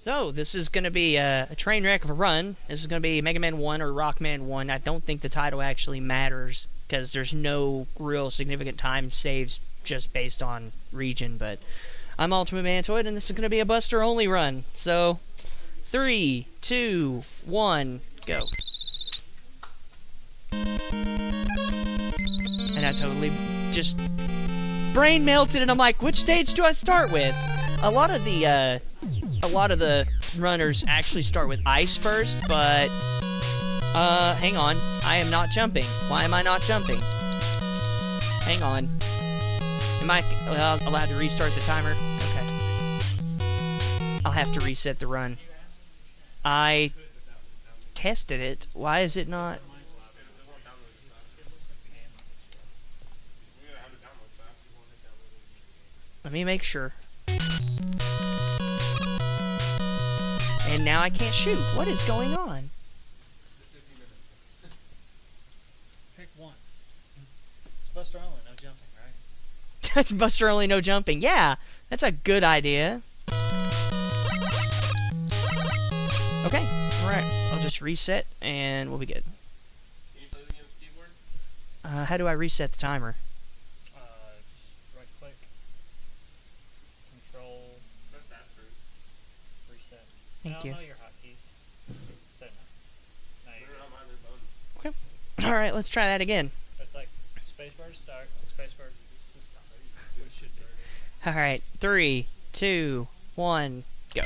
So, this is going to be a train wreck of a run. This is going to be Mega Man 1 or Rockman 1. I don't think the title actually matters, because there's no real significant time saves just based on region, but I'm Altima Mantoid, and this is going to be a Buster-only run. So, 3, 2, 1, go. And I totally just brain melted, and I'm like, which stage do I start with? A lot of the runners actually start with ice first, but hang on, I am not jumping. Why am I not jumping? Hang on. Am I allowed to restart the timer? Okay. I'll have to reset the run. I tested it. Why is it not? Let me make sure. And now I can't shoot. What is going on? Pick one. It's Buster only, no jumping, right? That's Buster only, no jumping. Yeah, that's a good idea. Okay, alright. I'll just reset and we'll be good. Can you play the game with keyboard? How do I reset the timer? Just right click. Control. Press asterisk. Reset. Thank you. I don't know your hotkeys. So no. They're not mine, they're bones. Okay. Alright, let's try that again. That's like spacebar to start, spacebar to stop. It should start. Alright, 3, 2, 1, go.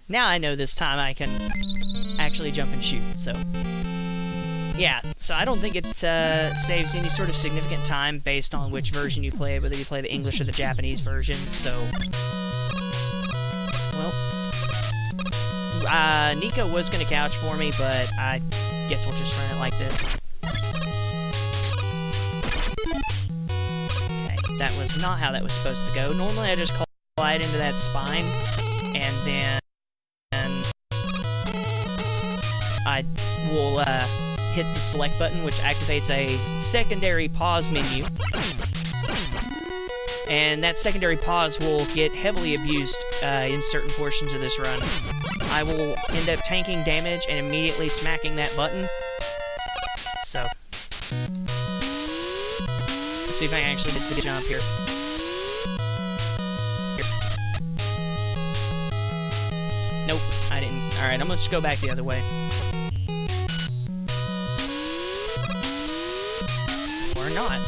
Now I know this time I can actually jump and shoot, so... Yeah, so I don't think it saves any sort of significant time based on which version you play, whether you play the English or the Japanese version, so... Well... Nico was gonna couch for me, but I guess we'll just run it like this. Okay, that was not how that was supposed to go. Normally I just collide into that spine, and then I will hit the select button, which activates a secondary pause menu. And that secondary pause will get heavily abused in certain portions of this run. I will end up tanking damage and immediately smacking that button. So, let's see if I can actually hit the jump here. Nope, I didn't. Alright, I'm gonna just go back the other way. Or not.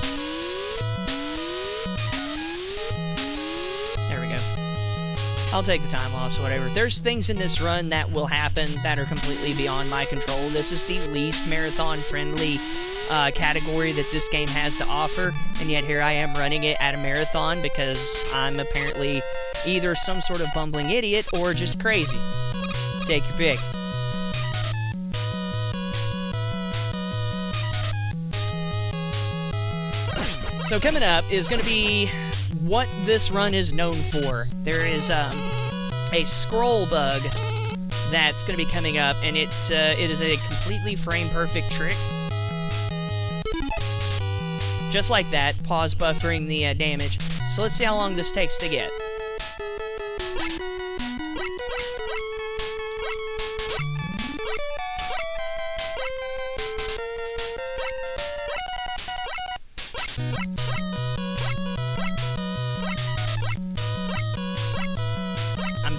There we go. I'll take the time loss or whatever. There's things in this run that will happen that are completely beyond my control. This is the least marathon-friendly category that this game has to offer, and yet here I am running it at a marathon because I'm apparently either some sort of bumbling idiot or just crazy. Take your pick. So coming up is going to be what this run is known for. There is a scroll bug that's going to be coming up, and it is a completely frame-perfect trick. Just like that, pause buffering the damage. So let's see how long this takes to get.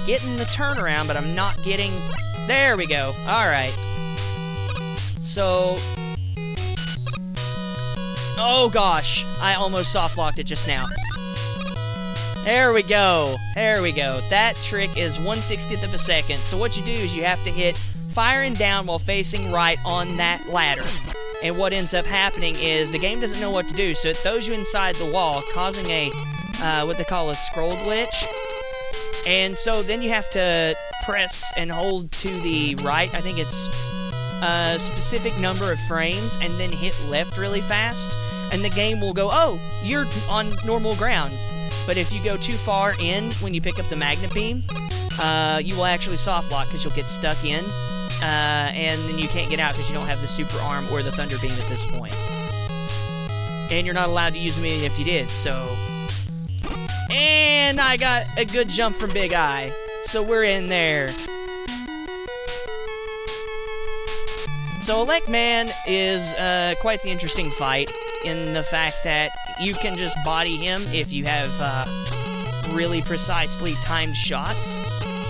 Getting the turnaround, but I'm not getting... There we go. Alright. So... Oh gosh. I almost soft-locked it just now. There we go. There we go. That trick is 1/60th of a second. So what you do is you have to hit firing down while facing right on that ladder. And what ends up happening is the game doesn't know what to do, so it throws you inside the wall, causing a, what they call a scroll glitch. And so then you have to press and hold to the right, I think it's a specific number of frames, and then hit left really fast, and the game will go, oh, you're on normal ground. But if you go too far in when you pick up the magnet beam, you will actually soft lock because you'll get stuck in, and then you can't get out because you don't have the super arm or the thunder beam at this point. And you're not allowed to use them even if you did, so... And I got a good jump from Big Eye. So we're in there. So Elect Man is quite the interesting fight in the fact that you can just body him if you have really precisely timed shots.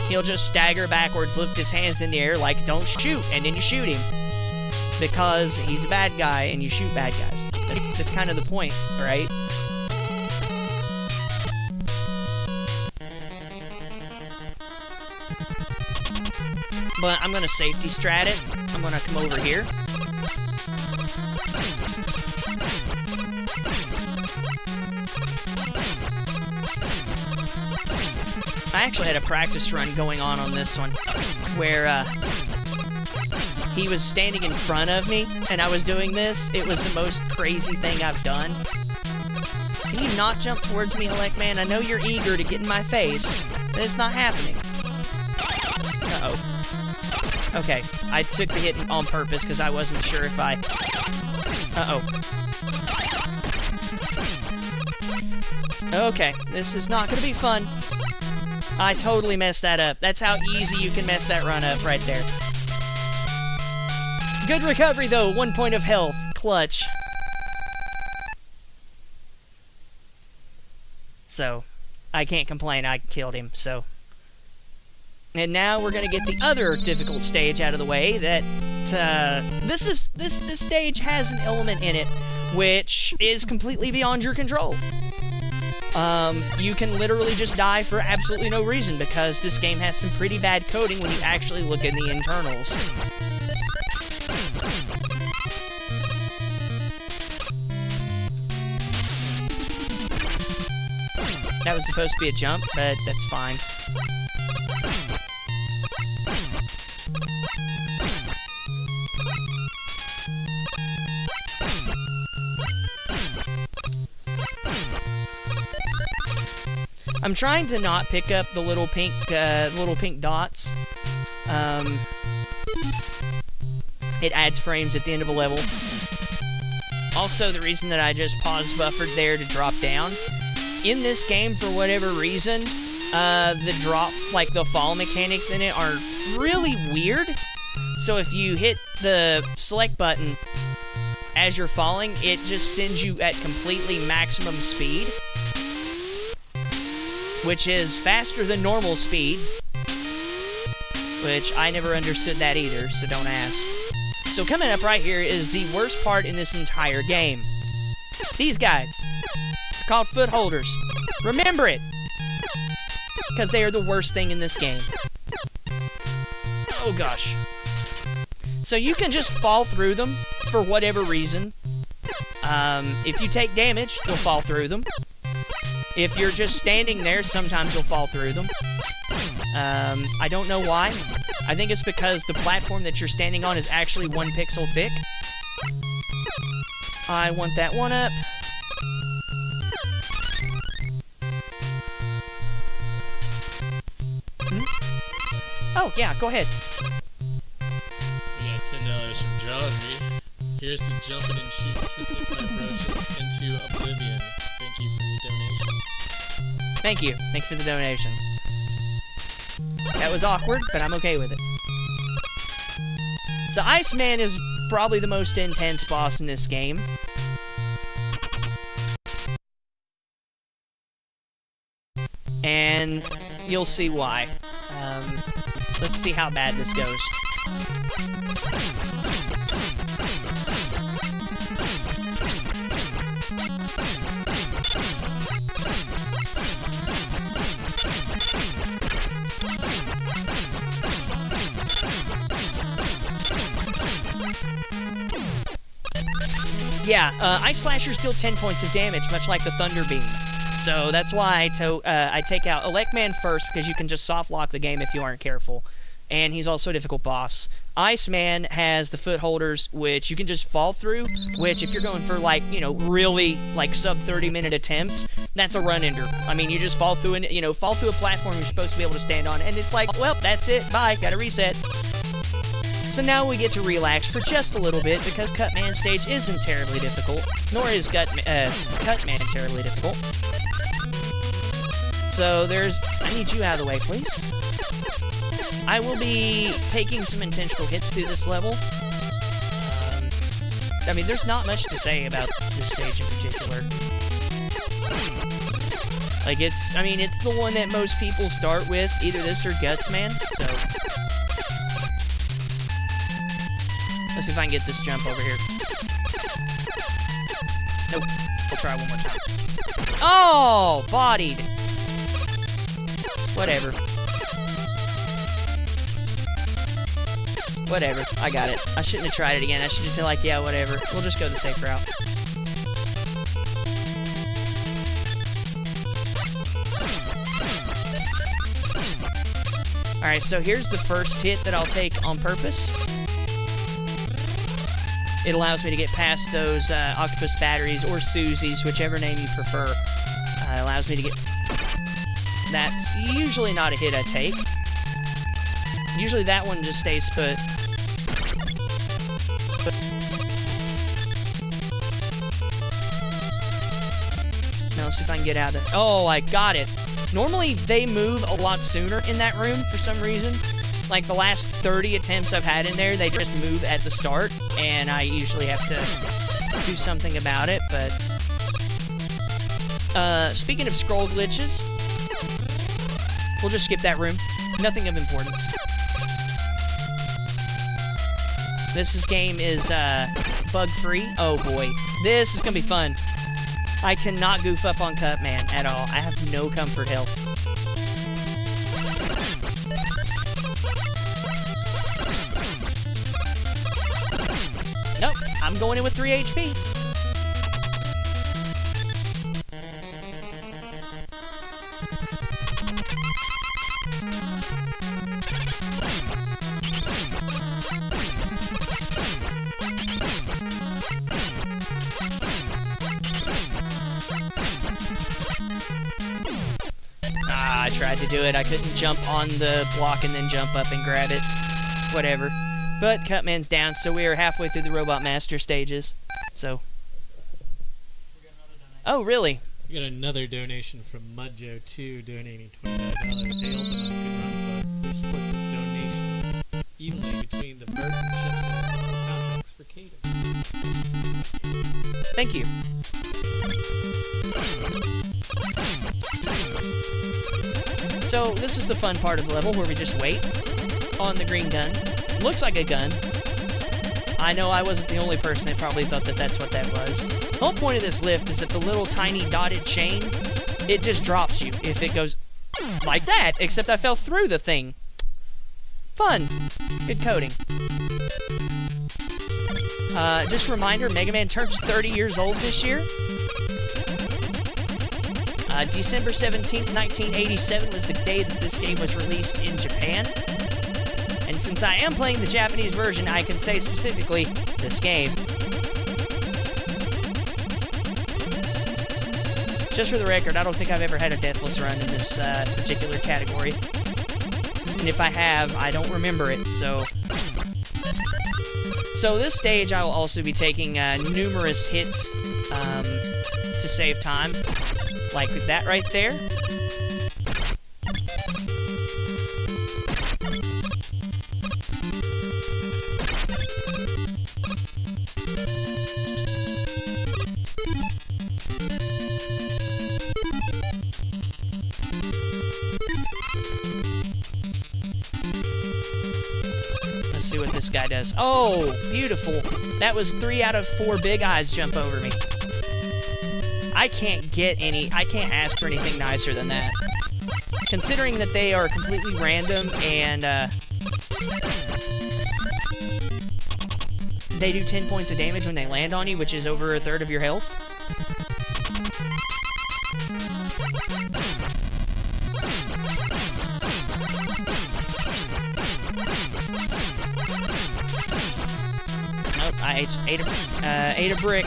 He'll just stagger backwards, lift his hands in the air like, don't shoot, and then you shoot him. Because he's a bad guy and you shoot bad guys. That's kind of the point, right? But I'm gonna safety strat it. I'm gonna come over here. I actually had a practice run going on this one, where he was standing in front of me, and I was doing this. It was the most crazy thing I've done. Can you not jump towards me, Elect Man? I know you're eager to get in my face, but it's not happening. Uh-oh. Okay, I took the hit on purpose because I wasn't sure if I... Uh-oh. Okay, this is not going to be fun. I totally messed that up. That's how easy you can mess that run up right there. Good recovery, though. 1 point of health. Clutch. So, I can't complain. I killed him, so... And now we're gonna get the other difficult stage out of the way. That this stage has an element in it which is completely beyond your control. You can literally just die for absolutely no reason because this game has some pretty bad coding when you actually look at the internals. That was supposed to be a jump, but that's fine. I'm trying to not pick up the little pink dots. It adds frames at the end of a level. Also, the reason that I just pause buffered there to drop down, in this game, for whatever reason, the fall mechanics in it are really weird. So if you hit the select button as you're falling, it just sends you at completely maximum speed, which is faster than normal speed, which I never understood that either, so don't ask. So coming up right here is the worst part in this entire game. These guys are called foot holders. Remember it, because they are the worst thing in this game. Oh gosh. So you can just fall through them for whatever reason. If you take damage, you'll fall through them. If you're just standing there, sometimes you'll fall through them. I don't know why. I think it's because the platform that you're standing on is actually 1 pixel thick. I want that one up. Oh, yeah, go ahead. We got $10 from John. Here's to jumping and shooting cystic fibrosis into oblivion. Thank you for your donation. Thank you. Thank you for the donation. That was awkward, but I'm okay with it. So Iceman is probably the most intense boss in this game. And you'll see why. Let's see how bad this goes. Yeah, Ice Slasher's deal 10 points of damage, much like the Thunder Beam. So that's why I take out Elect Man first, because you can just soft lock the game if you aren't careful. And he's also a difficult boss. Iceman has the foot holders, which you can just fall through, which if you're going for, like, you know, really, like, sub 30-minute attempts, that's a run-ender. I mean, you just fall through a platform you're supposed to be able to stand on, and it's like, well, that's it, bye, gotta reset. So now we get to relax for just a little bit, because Cutman stage isn't terribly difficult, nor is Cutman terribly difficult. So I need you out of the way, please. I will be taking some intentional hits through this level. I mean, there's not much to say about this stage in particular. Like, it's the one that most people start with, either this or Guts Man, so... Let's see if I can get this jump over here. Nope. We'll try one more time. Oh! Bodied! Whatever. Whatever. I got it. I shouldn't have tried it again. I should just be like, yeah, whatever. We'll just go the safe route. Alright, so here's the first hit that I'll take on purpose. It allows me to get past those octopus batteries or Susies, whichever name you prefer. It allows me to get... That's usually not a hit I take. Usually that one just stays put. Now let's see if I can get out of there. Oh, I got it. Normally they move a lot sooner in that room for some reason. Like the last 30 attempts I've had in there, they just move at the start, and I usually have to do something about it, but... speaking of scroll glitches, we'll just skip that room. Nothing of importance. This game is bug-free. Oh boy. This is gonna be fun. I cannot goof up on Cutman at all. I have no comfort health. Nope, I'm going in with 3 HP. I tried to do it. I couldn't jump on the block and then jump up and grab it. Whatever. But Cutman's down, so we are halfway through the Robot Master stages. So. Oh, really? We got another donation from Mudjo2 donating $25. Hey, Altima, good run, bud. We split this donation evenly between the Bert and Chipset contracts for Cadence. Thank you. So, this is the fun part of the level where we just wait on the green gun. Looks like a gun. I know I wasn't the only person that probably thought that that's what that was. The whole point of this lift is that the little tiny dotted chain, it just drops you if it goes like that, except I fell through the thing. Fun. Good coding. Just a reminder, Mega Man turns 30 years old this year. December 17th, 1987 was the day that this game was released in Japan. And since I am playing the Japanese version, I can say specifically, this game. Just for the record, I don't think I've ever had a deathless run in this particular category. And if I have, I don't remember it, so... So this stage, I will also be taking numerous hits to save time. Like that right there. Let's see what this guy does. Oh, beautiful. That was 3 out of 4 big eyes jump over me. I can't ask for anything nicer than that. Considering that they are completely random and, they do 10 points of damage when they land on you, which is over a third of your health. Nope, I ate a brick.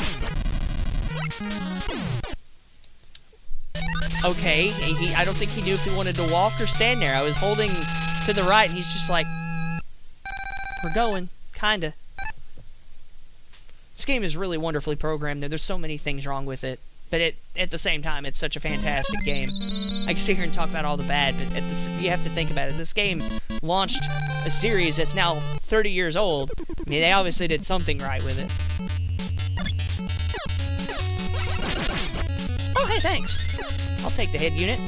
Okay, I don't think he knew if he wanted to walk or stand there. I was holding to the right, and he's just like, we're going, kinda. This game is really wonderfully programmed. There's so many things wrong with it. But at the same time, it's such a fantastic game. I can sit here and talk about all the bad, but you have to think about it. This game launched a series that's now 30 years old. I mean, they obviously did something right with it. Oh, hey, thanks. I'll take the head unit.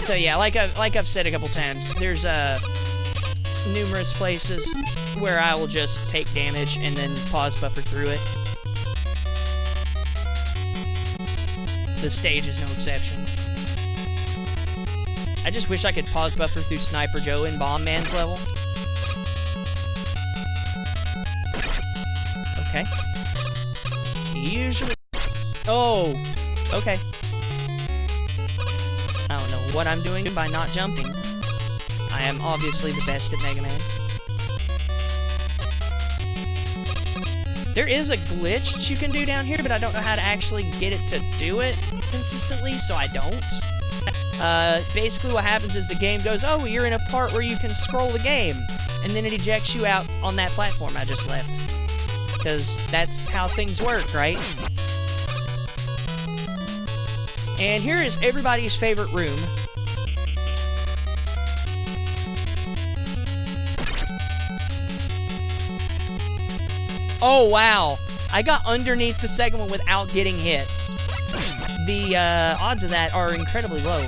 So yeah, like I've said a couple times, there's numerous places where I will just take damage and then pause buffer through it. The stage is no exception. I just wish I could pause buffer through Sniper Joe in Bomb Man's level. Okay. Usually... Oh! Okay. I don't know what I'm doing by not jumping. I am obviously the best at Mega Man. There is a glitch that you can do down here, but I don't know how to actually get it to do it consistently, so I don't. Basically what happens is the game goes, oh, you're in a part where you can scroll the game, and then it ejects you out on that platform I just left. Because that's how things work, right? And here is everybody's favorite room. Oh, wow. I got underneath the segment without getting hit. The odds of that are incredibly low.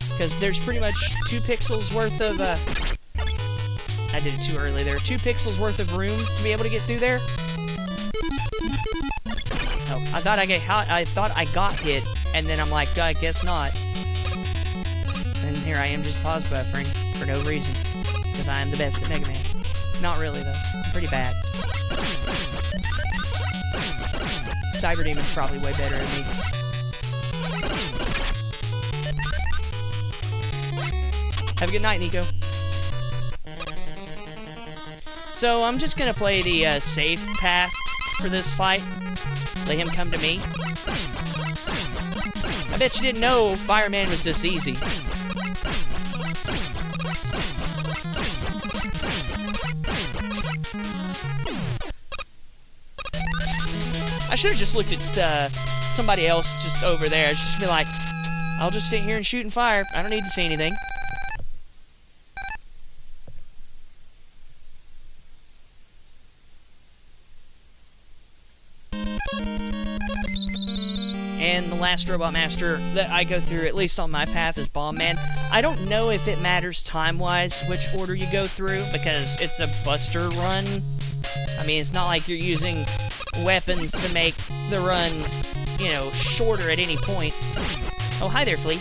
Because there's pretty much 2 pixels worth of... I did it too early there. 2 pixels worth of room to be able to get through there. Oh, I thought I got hit, and then I'm like, I guess not. And here I am just pause buffering for no reason. Because I am the best at Mega Man. Not really, though. I'm pretty bad. Cyber Demon's probably way better at me. Have a good night, Nico. So, I'm just gonna play the safe path for this fight. Let him come to me. I bet you didn't know Fireman was this easy. I should have just looked at somebody else just over there. Just be like, I'll just sit here and shoot and fire. I don't need to see anything. And the last Robot Master that I go through, at least on my path, is Bomb Man. I don't know if it matters time-wise which order you go through, because it's a Buster run. I mean, it's not like you're using weapons to make the run, you know, shorter at any point. Oh, hi there, Flea.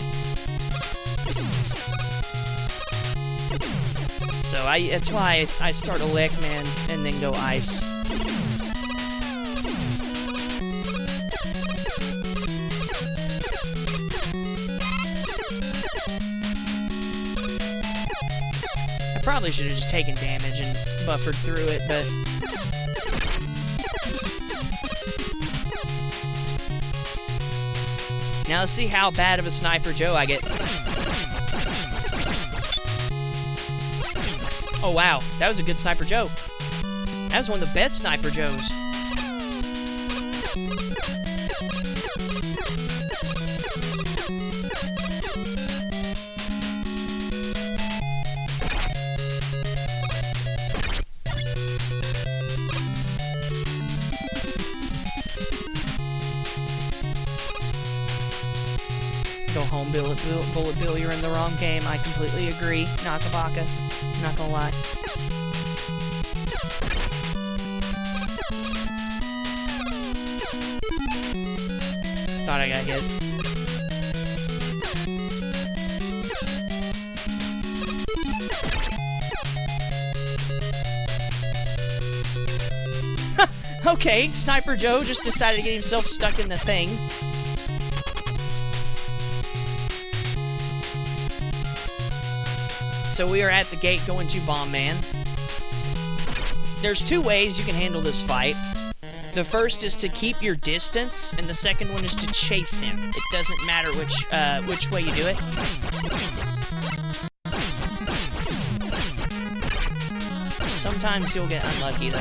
So that's why I start Elect Man and then go Ice. I probably should have just taken damage and buffered through it, but... Now let's see how bad of a Sniper Joe I get. Oh wow, that was a good Sniper Joe. That was one of the best Sniper Joes. Go home, Bullet Bill, you're in the wrong game. I completely agree. Nakabaka. Not gonna lie. Thought I got hit. Okay, Sniper Joe just decided to get himself stuck in the thing. So we are at the gate going to Bomb Man. There's 2 ways you can handle this fight. The first is to keep your distance, and the second one is to chase him. It doesn't matter which way you do it. Sometimes you'll get unlucky, though.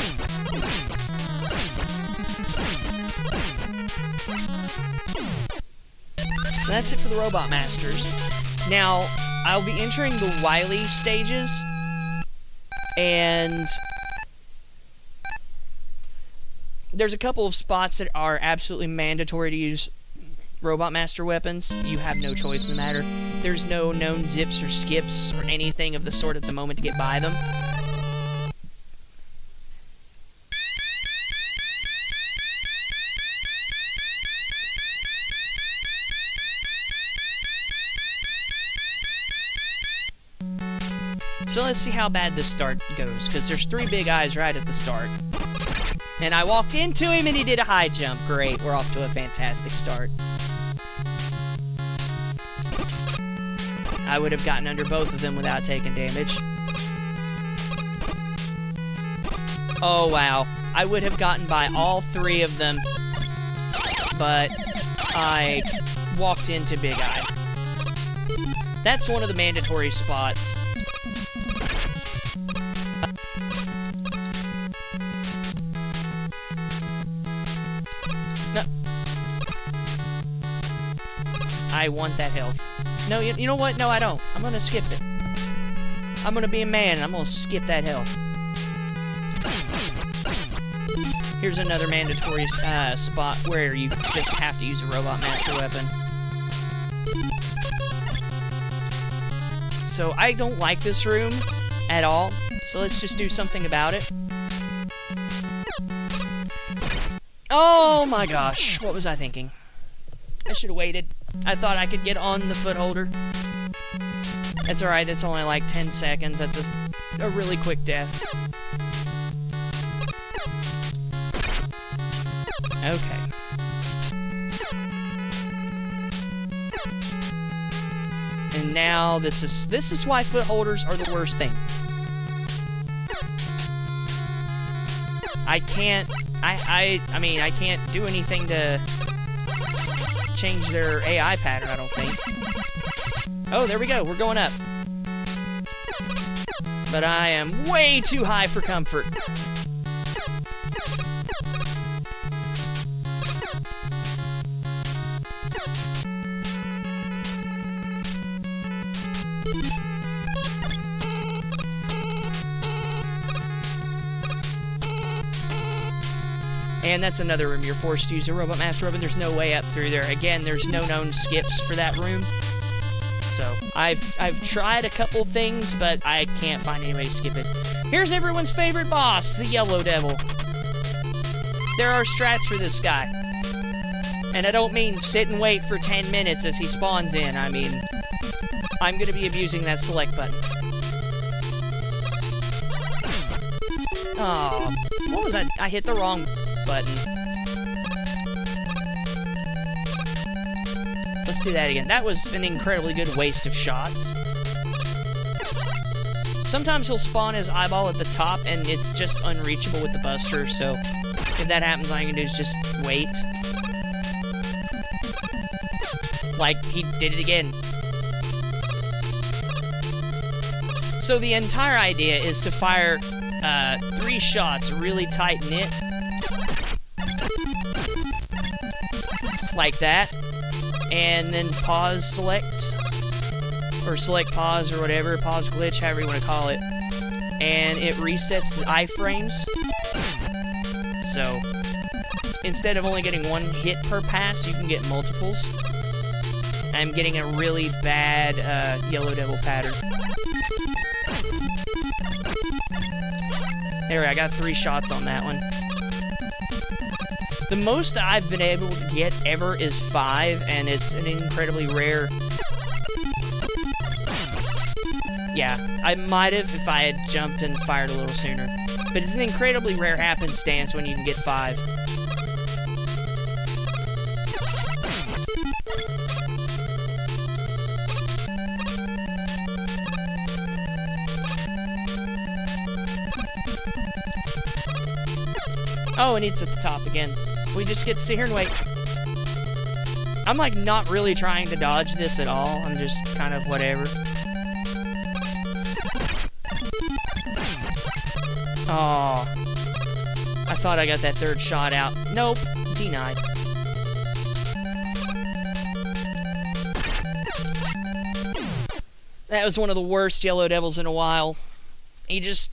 So that's it for the Robot Masters. Now, I'll be entering the Wily stages, and there's a couple of spots that are absolutely mandatory to use Robot Master weapons. You have no choice in the matter. There's no known zips or skips or anything of the sort at the moment to get by them. So let's see how bad this start goes, because there's 3 big eyes right at the start. And I walked into him and he did a high jump. Great, we're off to a fantastic start. I would have gotten under both of them without taking damage. Oh wow, I would have gotten by all 3 of them, but I walked into Big Eye. That's one of the mandatory spots. No. I want that health. No, you know what? No, I don't. I'm gonna skip it. I'm gonna be a man, and I'm gonna skip that health. Here's another mandatory spot where you just have to use a Robot Master weapon. So I don't like this room at all, so let's just do something about it. Oh my gosh, what was I thinking? I should have waited. I thought I could get on the footholder. That's alright, it's only like 10 seconds. That's a really quick death. Okay. And now this is why footholders are the worst thing. I mean, I can't do anything to change their AI pattern, I don't think. Oh, there we go. We're going up. But I am way too high for comfort. And that's another room. You're forced to use a Robot Master weapon. There's no way up through there. Again, there's no known skips for that room. So, I've tried a couple things, but I can't find any way to skip it. Here's everyone's favorite boss, the Yellow Devil. There are strats for this guy. And I don't mean sit and wait for 10 minutes as he spawns in. I mean, I'm going to be abusing that select button. Oh, what was that? I hit the wrong button. Let's do that again. That was an incredibly good waste of shots. Sometimes he'll spawn his eyeball at the top and it's just unreachable with the buster, so if that happens, all you can do is just wait. Like, he did it again. So the entire idea is to fire 3 shots really tight knit. Like that. And then pause select. Or select pause or whatever. Pause glitch, however you want to call it. And it resets the iframes. So, instead of only getting 1 hit per pass, you can get multiples. I'm getting a really bad Yellow Devil pattern. There, I got 3 shots on that one. The most I've been able to get ever is 5, and it's an incredibly rare... Yeah, I might have if I had jumped and fired a little sooner. But it's an incredibly rare happenstance when you can get 5. Oh, and it's at the top again. We just get to sit here and wait. I'm, like, not really trying to dodge this at all. I'm just kind of whatever. Oh. I thought I got that third shot out. Nope. Denied. That was one of the worst Yellow Devils in a while. He just...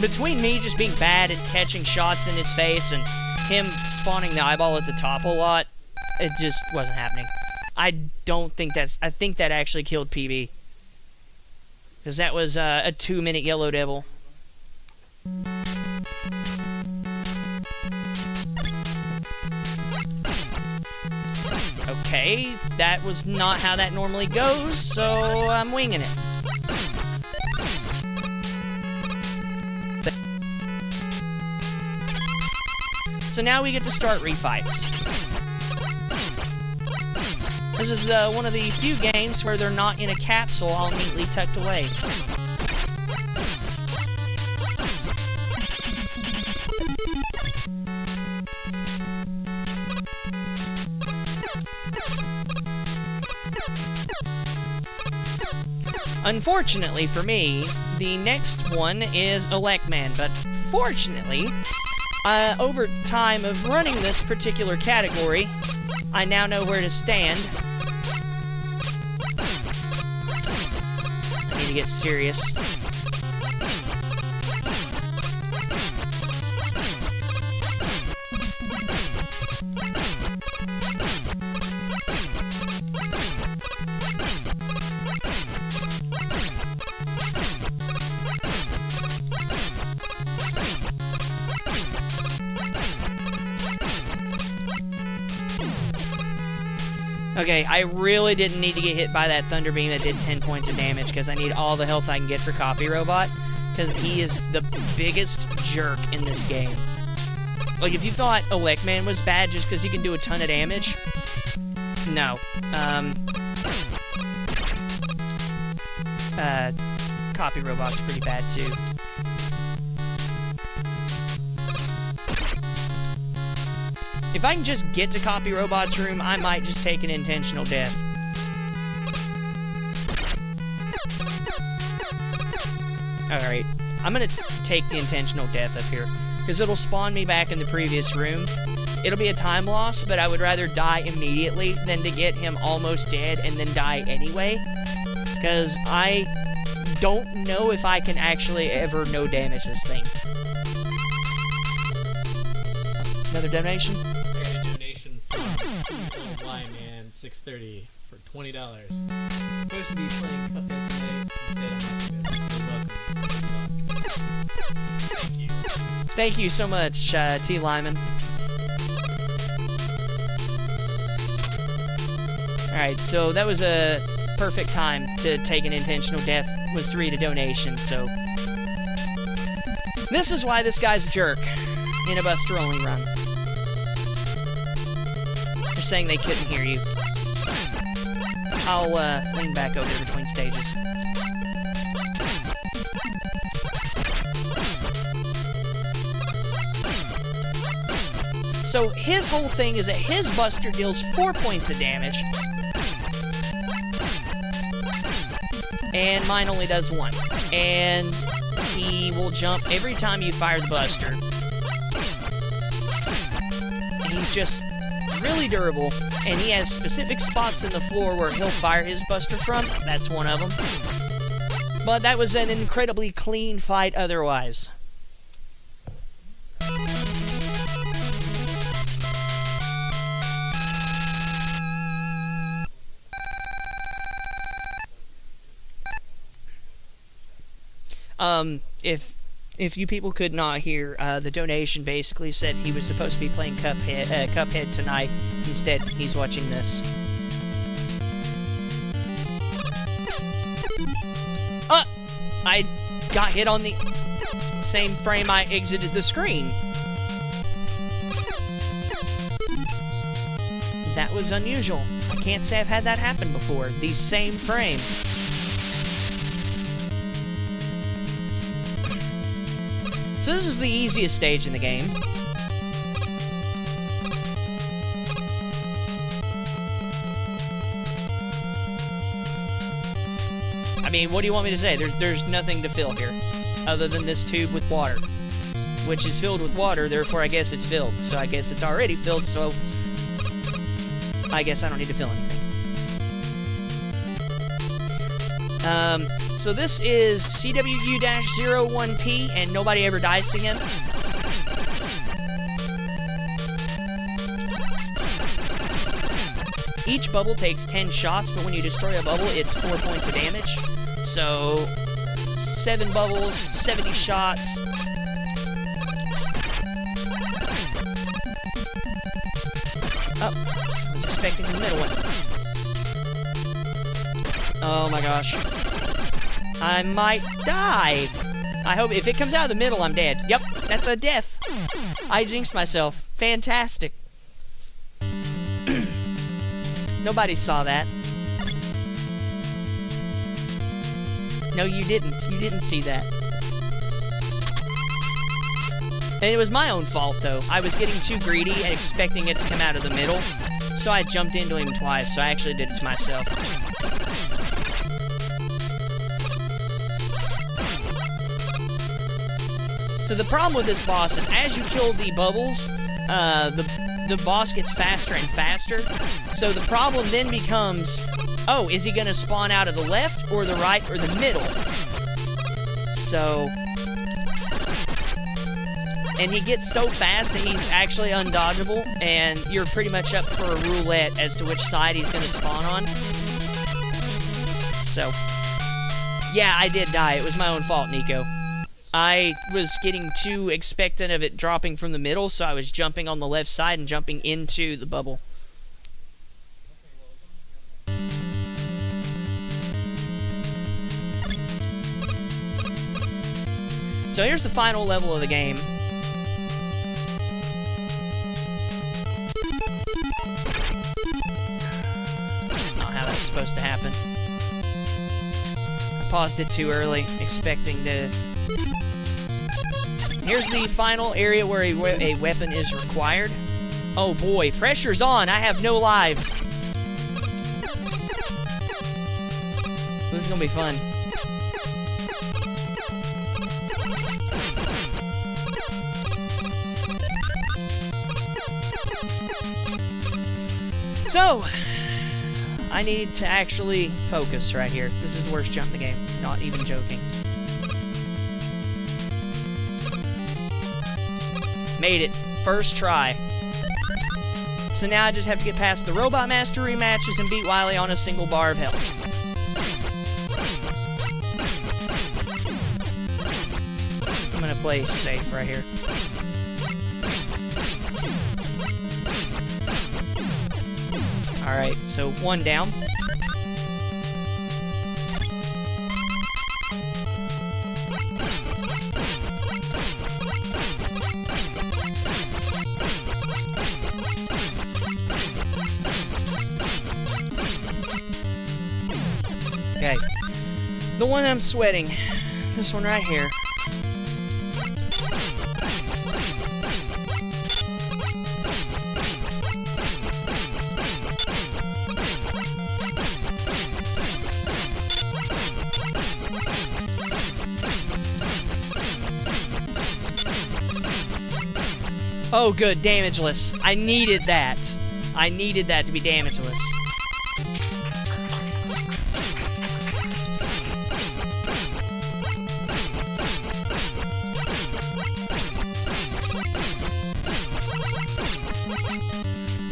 Between me just being bad at catching shots in his face and him spawning the eyeball at the top a lot, it just wasn't happening. I don't think that's... I think that actually killed PB. Because that was a 2-minute Yellow Devil. Okay, that was not how that normally goes, so I'm winging it. So now we get to start refights. This is one of the few games where they're not in a capsule all neatly tucked away. Unfortunately for me, the next one is Elecman, but fortunately, over time of running this particular category, I now know where to stand. I need to get serious. Okay, I really didn't need to get hit by that Thunder Beam that did 10 points of damage, because I need all the health I can get for Copy Robot, because he is the biggest jerk in this game. Like, if you thought Elecman was bad just because he can do a ton of damage, no. Copy Robot's pretty bad, too. If I can just get to Copy Robot's room, I might just take an intentional death. Alright, I'm gonna take the intentional death up here, because it'll spawn me back in the previous room. It'll be a time loss, but I would rather die immediately than to get him almost dead and then die anyway, because I don't know if I can actually ever no damage this thing. Another donation? Man 630 for $20. Supposed to be playing Cuphead tonight. Instead, I'm not Thank you. Thank you so much, T. Lyman. Alright, so that was a perfect time to take an intentional death, was to read a donation, so... This is why this guy's a jerk in a Buster Only run. They're saying they couldn't hear you. I'll lean back over between stages. So his whole thing is that his Buster deals 4 points of damage, and mine only does 1. And he will jump every time you fire the Buster. And he's just really durable, and he has specific spots in the floor where he'll fire his Buster from. That's one of them. But that was an incredibly clean fight otherwise. If you people could not hear, the donation basically said he was supposed to be playing Cuphead tonight. Instead, he's watching this. I got hit on the same frame I exited the screen. That was unusual. I can't say I've had that happen before. The same frame. So this is the easiest stage in the game. I mean, what do you want me to say? There's nothing to fill here, other than this tube with water. which is filled with water, therefore I guess it's filled. So I guess it's already filled, so I guess I don't need to fill anything. So this is CWU-01P, and nobody ever dies to him. Each bubble takes 10 shots, but when you destroy a bubble, it's 4 points of damage. So, 7 bubbles, 70 shots. Oh, I was expecting the middle one. Oh my gosh. I might die. I hope if it comes out of the middle, I'm dead. Yep, that's a death. I jinxed myself. Fantastic. Nobody saw that. No, you didn't. You didn't see that. And it was my own fault, though. I was getting too greedy and expecting it to come out of the middle, so I jumped into him twice, so I actually did it to myself. So the problem with this boss is as you kill the bubbles, the boss gets faster and faster. So the problem then becomes, oh, is he going to spawn out of the left or the right or the middle? So, and he gets so fast that he's actually undodgeable, and you're pretty much up for a roulette as to which side he's going to spawn on. So, yeah, I did die. It was my own fault, Nico. I was getting too expectant of it dropping from the middle, so I was jumping on the left side and jumping into the bubble. So here's the final level of the game. That's not how that's supposed to happen. I paused it too early, expecting to... Here's the final area where a weapon is required. Oh boy, pressure's on. I have no lives. This is gonna be fun. So, I need to actually focus right here. This is the worst jump in the game. Not even joking. Made it. First try. So now I just have to get past the Robot Master rematches and beat Wily on a single bar of health. I'm gonna play safe right here. Alright, so one down. Okay, the one I'm sweating, this one right here. Oh good, damageless. I needed that. I needed that to be damageless.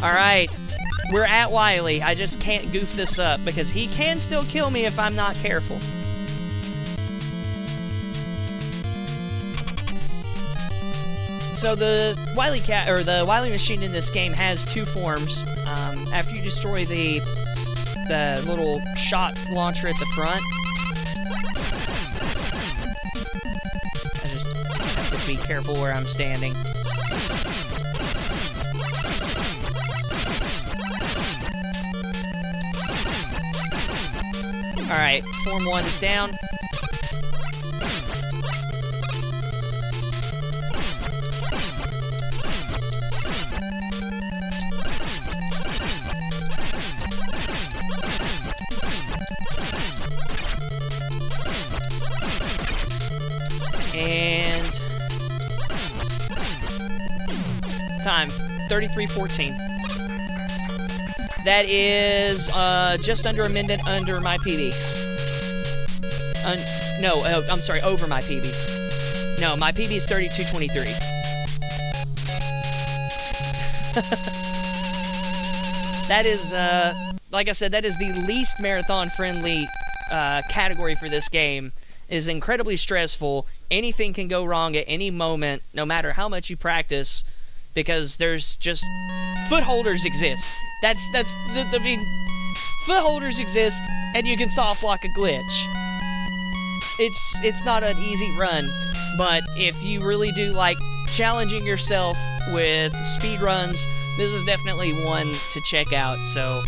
Alright, we're at Wily. I just can't goof this up because he can still kill me if I'm not careful. So the Wily cat or the Wily machine in this game has two forms. After you destroy the little shot launcher at the front, I just have to be careful where I'm standing. Alright, Form 1 is down. And 33:14. That is just under a minute under my PB. No, I'm sorry, over my PB. No, my PB is 32:23. That is, like I said, that is the least marathon-friendly category for this game. It is incredibly stressful. Anything can go wrong at any moment, no matter how much you practice, because there's just footholders exist. I mean, footholders exist, and you can soft lock a glitch. It's not an easy run, but if you really do like challenging yourself with speedruns, this is definitely one to check out. So